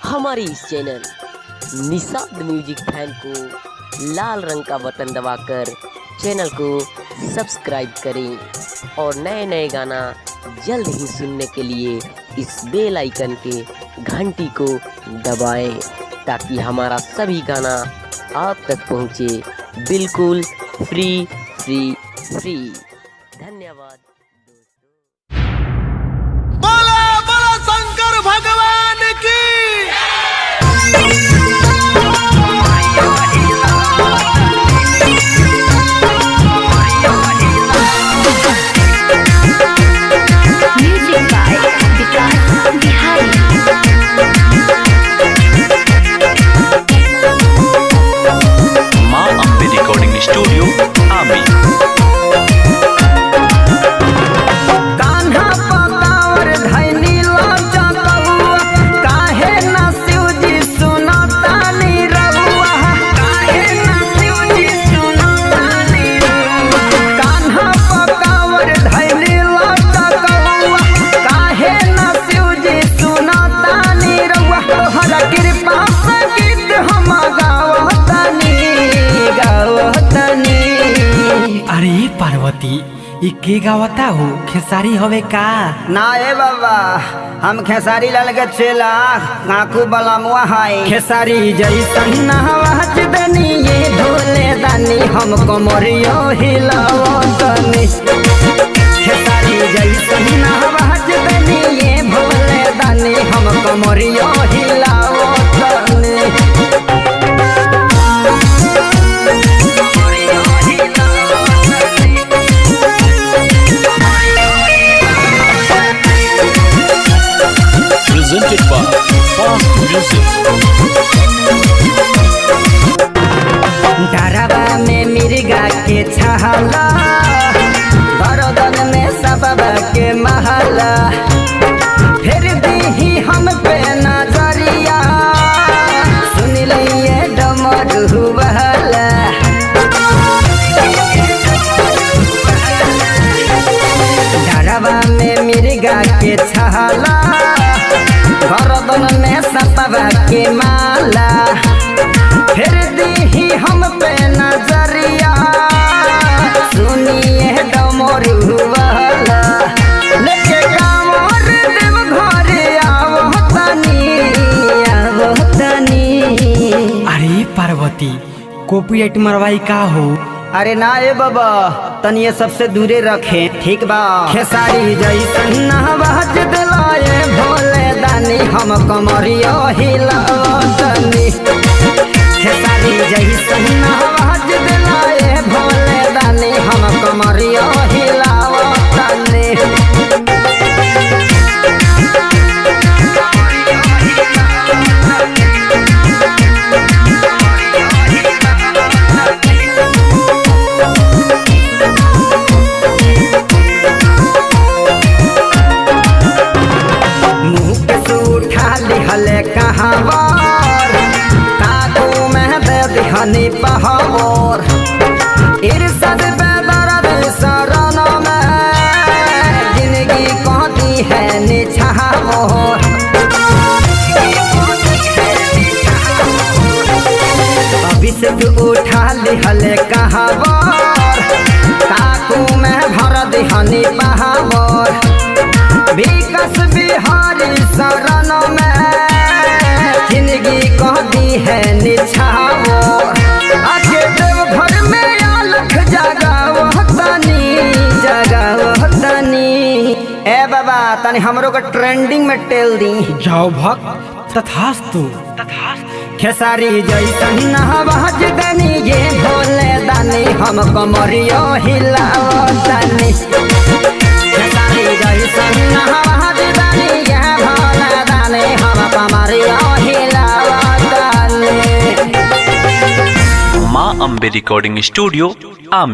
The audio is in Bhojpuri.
हमारे इस चैनल निषाद म्यूजिक फैन को लाल रंग का बटन दबाकर चैनल को सब्सक्राइब करें और नए नए गाना जल्द ही सुनने के लिए इस बेल आइकन के घंटी को दबाएं ताकि हमारा सभी गाना आप तक पहुंचे बिल्कुल फ्री। धन्यवाद दोस्तों। बोला बोला शंकर भगवान की। म्यूजिक बाय विकास बिहारी। माँ अम्बे रिकॉर्डिंग स्टूडियो आमी। कान्हा पकावर धैनी लाचा कहुआ, काहे ना शिवजी सुनतानी रहुआ, काहे ना शिवजी सुनतानी रहुआ। कान्हा पकावर धैनी लाचा कहुआ, काहे ना शिवजी सुनतानी रहुआ। तोहरा कृपा से गीत हम गावतानी। अरे पार्वती ये के गावता हो? खेसारी हवे का? ना ए बाबा, हम खेसारी लाल के चेला काकू वाला मुआ है। खेसारी जैसन नहवाज दनी ये ढोले दानी, हम कमरियो हिलावतनी। खेसारी जैसन नहवाज दनी ये भोले दानी, हम कमरियो हिलावतनी। Presented by Fast Music। डरवा में मिर्गा के छहला, बरदन में सबबा के महला। फिर भी हम पे नजरिया, सुन लिए डमरू बहला। डरवा में मिर्गा के छहला, बरदन में सबबा के माला। फिर दी हम पे नजरिया, सुनिए डमरू वाला। लेके कांवर देव घरे आवतनी। अरे पार्वती कॉपीराइट मरवाई का हो? अरे ना ए बाबा, तनी ये सबसे दूरे रखे, ठीक बा। खेसारी जैसन नहवाज दिलाए भोले दानी, हम कमरियो हिलावतनी। खेसारी जैसन नहवाज दिलाए भोले दानी, हम कमरियो हिलावतनी। मुँह के से उठा लिहले कहावर, काकू में दे दिहनी पहावर। इरसद पे दर्द शरण में, जिंदगी कहती है निछावर। अभिषेक उठा लिहले कहावर, काकू में भर दिहनी पहावर। विकास बिहारी शरण में, जिंदगी कहती है निछावर। आके देव घर में आलख जगावतनी। ए बाबा तनी हमरो को ट्रेंडिंग में टेल दी। जाओ भक्त तथास्तु। खेसारी जैसन नहवाज दनी ये भोले दानी, हम कमरियो हिलावतनी। खेसारी जैसन नहवाज दनी ये भोले दानी, हम कमरियो हिलावतनी। माँ अम्बे रिकॉर्डिंग स्टूडियो आमी।